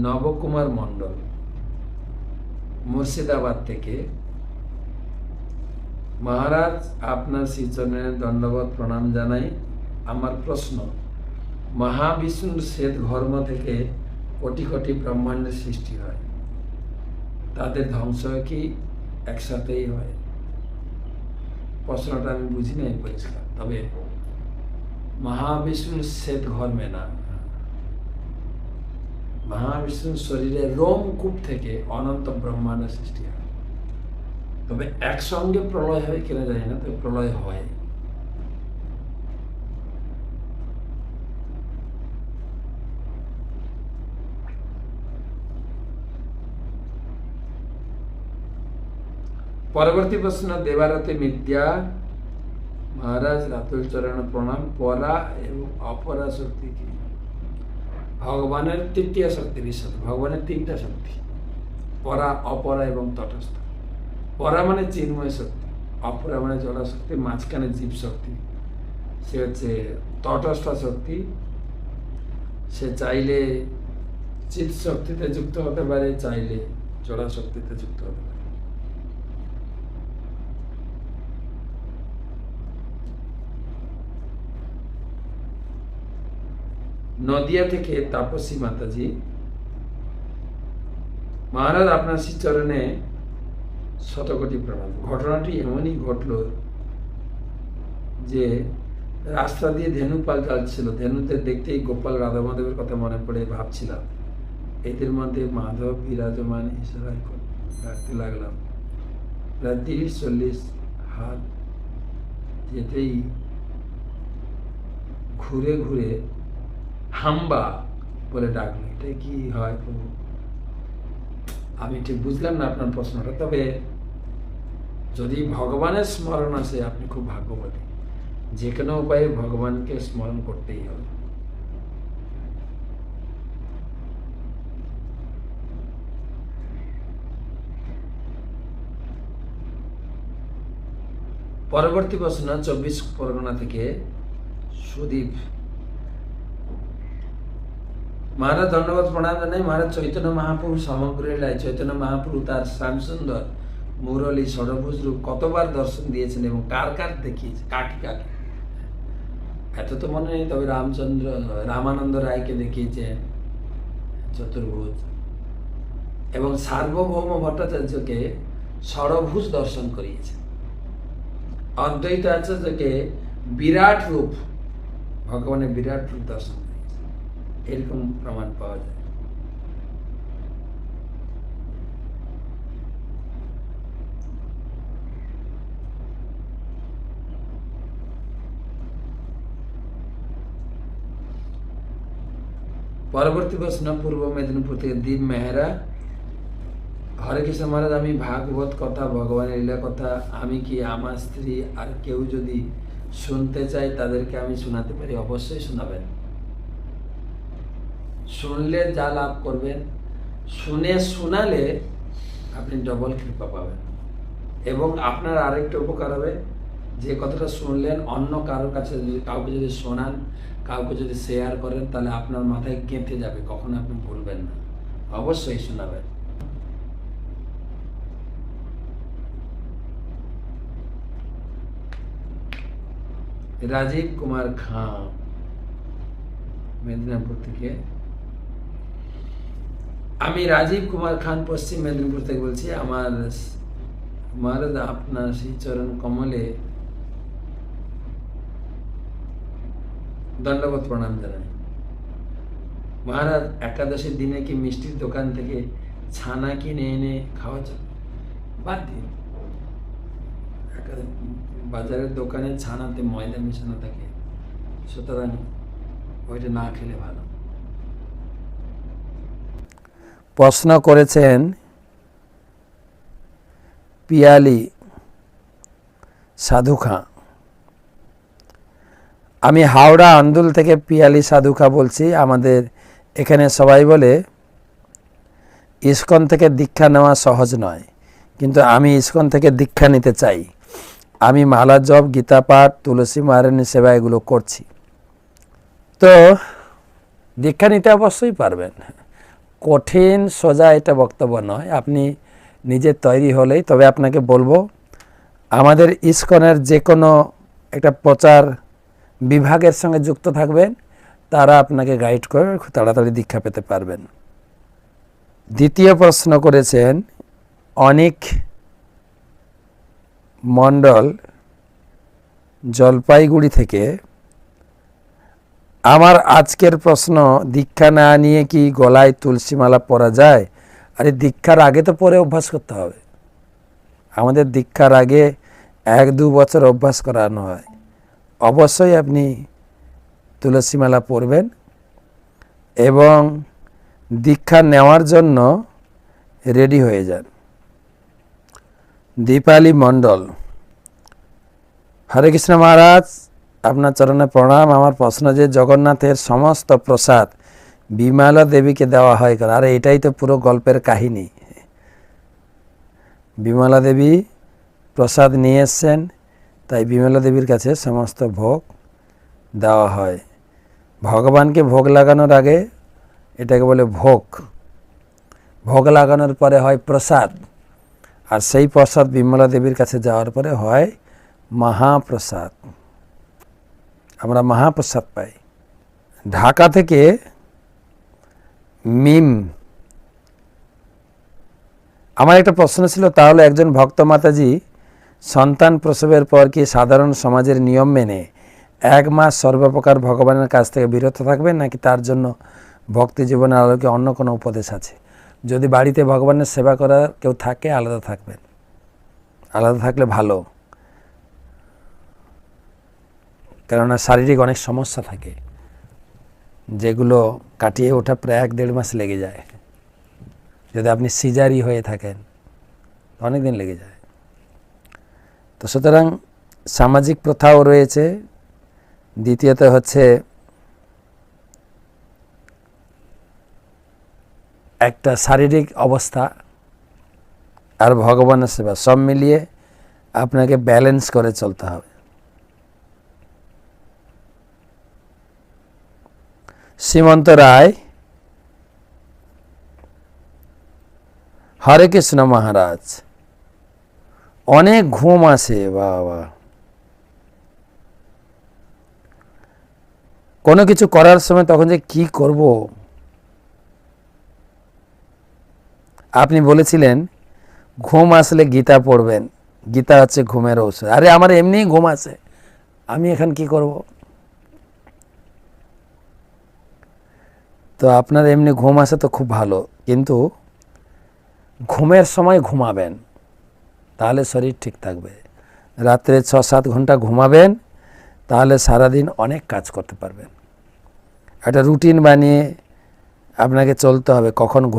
নবকুমার মণ্ডল মুর্শিদাবাদ থেকে। মহারাজ, আপনার শ্রীচরণে দণ্ডবত প্রণাম জানাই। আমার প্রশ্ন, মহাবিষ্ণুর শ্বেত ঘর্ম থেকে কোটি কোটি ব্রহ্মাণ্ডের সৃষ্টি হয়, তাদের ধ্বংস কি একসাথেই হয়? প্রশ্নটা আমি বুঝি নাই পরিষ্কার, তবে মহাবিষ্ণুর শ্বেত ঘর্মে না, মহাবিষ্ণুর শরীরে রোমকূপ থেকে অনন্ত ব্রহ্মাণ্ডের সৃষ্টি হয়। তবে একসঙ্গে প্রলয় হয় কিনা জানি না, তবে প্রলয় হয়। পরবর্তী প্রশ্ন, দেবারতী বিদ্যা। মহারাজ, রাতুল চরণ প্রণাম। পরা এবং অপরা শক্তি কি? ভগবানের তৃতীয় শক্তির সাথে, ভগবানের তিনটা শক্তি, পরা, অপরা এবং তটস্থ। পরা মানে চিন্ময় শক্তি, অপরা মানে জড়া শক্তি, মাঝখানে জীব শক্তি, সে হচ্ছে তটস্থ শক্তি। সে চাইলে চিৎ শক্তিতে যুক্ত হতে পারে, চাইলে জড়া শক্তিতে যুক্ত হতে পারে। নদিয়া থেকে তাপসী মাতাজি। মহারাজ, আপনার শ্রীচরণে শতকোটি প্রণাম। ঘটনাটি এমনই ঘটল যে রাস্তা দিয়ে ধেনু পাল চালছিল, ধেনুদের দেখতেই গোপাল রাধা মাধবের কথা মনে পড়ে ভাবছিলাম, এদের মধ্যে মাধব বিরাজমান হিসেবে রাখতে লাগলাম। প্রায় 30-40 হাত যেতেই ঘুরে ঘুরে হাম্বা বলে ডাকলো। এটা কি হয় প্রভু? আমি ঠিক বুঝলাম না আপনার প্রশ্নটা, তবে যদি ভগবানের স্মরণ আসে আপনি খুব ভাগ্যবতী। যে কোনো উপায়ে ভগবানকে স্মরণ করতেই হবে। পরবর্তী প্রশ্ন 24 পরগনা থেকে সুদীপ। মহারাজ, ধন্যবাদ প্রণাম জানাই। মহারাজ, চৈতন্য মহাপ্রভু সমগ্র লীলায় চৈতন্য মহাপ্রভু তার শ্যামসুন্দর মুরলী ষড়ভুজ রূপ কতবার দর্শন দিয়েছেন এবং কার কার দেখিয়েছে, কাকে কাকে? এত তো মনে নেই, তবে রামানন্দ রায়কে দেখিয়েছেন চতুর্ভুজ, এবং সার্বভৌম ভট্টাচার্যকে ষড়ভুজ দর্শন করিয়েছেন। অদ্বৈত আচার্যকে বিরাট রূপ, ভগবানের বিরাট রূপ দর্শন করিয়েছে, এরকম প্রমাণ পাওয়া যায়। পরবর্তী প্রশ্ন, পূর্ব মেদিনীপুর থেকে দীপ মেহরা। হরে কৃষ্ণ মহারাজ, আমি ভাগবত কথা, ভগবানের লীলা কথা আমি কি আমার স্ত্রী আর কেউ যদি শুনতে চাই তাদেরকে আমি শোনাতে পারি? অবশ্যই শোনাবেন। শুনলে যা লাভ করবেন, শোনালে আপনি ডবল কৃপা পাবেন। এবং আপনার আরেকটা উপকার হবে, যে কথাটা শুনলেন অন্য কারোর কাছে কাউকে যদি শোনান, কাউকে যদি শেয়ার করেন, তাহলে আপনার মাথায় গেঁথে যাবে, কখনো আপনি ভুলবেন না। অবশ্যই শোনাবেন। রাজীব কুমার খান, মেদিনীপুর থেকে। আমি রাজীব কুমার খান, পশ্চিম মেদিনীপুর থেকে বলছি। আমার মহারাজ, আপনার শ্রীচরণ কমলে দণ্ডবত প্রণাম জানাই। মহারাজ, একাদশীর দিনে কি মিষ্টির দোকান থেকে ছানা কিনে এনে খাওয়া যাবে? বাদ দিন, বাজারের দোকানে ছানাতে ময়দা মেশানো থাকে, সুতরাং ওইটা না খেলে ভালো। প্রশ্ন করেছেন পিয়ালি সাধু খাঁ। আমি হাওড়া আন্দুল থেকে পিয়ালি সাধু খাঁ বলছি। আমাদের এখানে সবাই বলে ইসকন থেকে দীক্ষা নেওয়া সহজ নয়, কিন্তু আমি ইসকন থেকে দীক্ষা নিতে চাই। আমি মালা জপ, গীতা পাঠ, তুলসী মহারানী সেবা এগুলো করছি। তো দীক্ষা নিতে অবশ্যই পারবেন। কঠিন সোজা এটা বক্তব্য নয়, আপনি নিজে তৈরি হলেই। তবে আপনাকে বলবো, আমাদের ইসকনের যে কোনো একটা প্রচার বিভাগের সঙ্গে যুক্ত থাকবেন, তারা আপনাকে গাইড করে খুব তাড়াতাড়ি দীক্ষা পেতে পারবেন। দ্বিতীয় প্রশ্ন করেছেন অনিক মণ্ডল জলপাইগুড়ি থেকে। আমার আজকের প্রশ্ন, দীক্ষা না নিয়ে কি গলায় তুলসীমালা পরা যায়? আরে দীক্ষার আগে তো পরে অভ্যাস করতে হবে। আমাদের দীক্ষার আগে 1-2 বছর অভ্যাস করানো হয়। অবশ্যই আপনি তুলসীমালা পরবেন এবং দীক্ষা নেওয়ার জন্য রেডি হয়ে যান। দীপালি মণ্ডল, হরে কৃষ্ণ মহারাজ, আপনার চরণে প্রণাম। আমার প্রশ্ন যে জগন্নাথের সমস্ত প্রসাদ বিমলা দেবীকে দেওয়া হয় কেন? আরে এটাই তো পুরো গল্পের কাহিনী। বিমলা দেবী প্রসাদ নিয়ে এসছেন, তাই বিমলা দেবীর কাছে সমস্ত ভোগ দেওয়া হয়। ভগবানকে ভোগ লাগানোর আগে এটাকে বলে ভোগ, ভোগ লাগানোর পরে হয় প্রসাদ, আর সেই প্রসাদ বিমলা দেবীর কাছে যাওয়ার পরে হয় মহাপ্রসাদ। আমরা মহাপ্রসাদ পাই। ঢাকা থেকে মিম, আমার একটা প্রশ্ন ছিল, তাহলে একজন ভক্ত মাতাজি সন্তান প্রসবের পর কি সাধারণ সমাজের নিয়ম মেনে 1 মাস সর্বপ্রকার ভগবানের কাছ থেকে বিরত থাকবেন, নাকি তার জন্য ভক্তি জীবনের আলোকে অন্য কোনো উপদেশ আছে? যদি বাড়িতে ভগবানের সেবা করার কেউ থাকে, আলাদা থাকবেন। আলাদা থাকলে ভালো, কেননা শারীরিক অনেক সমস্যা থাকে যেগুলো কাটিয়ে ওঠা প্রায় 1-1.5 মাস লেগে যায়। যদি আপনি সিজারি হয়ে থাকেন অনেক দিন লেগে যায়। তো সুতরাং সামাজিক প্রথাও রয়েছে। দ্বিতীয়ত হচ্ছে একটা শারীরিক অবস্থা আর ভগবানের সেবা, সব মিলিয়ে আপনাকে ব্যালেন্স করে চলতে হবে। সীমন্ত রায়, হরে কৃষ্ণ মহারাজ, অনেক ঘুম আসে বাবা, কোনো কিছু করার সময় তখন যে কি করব। আপনি বলেছিলেন ঘুম আসলে গীতা পড়বেন, গীতা হচ্ছে ঘুমের ঔষধ। আরে আমার এমনি ঘুম আসে, আমি এখন কি করব? তো আপনার এমনি ঘুম আসে তো খুব ভালো, কিন্তু ঘুমের সময় ঘুমাবেন, তাহলে শরীর ঠিক থাকবে। রাত্রে 6-7 ঘন্টা ঘুমাবেন, তাহলে সারাদিন অনেক কাজ করতে পারবেন। একটা রুটিন বানিয়ে আপনাকে চলতে হবে, কখন ঘুম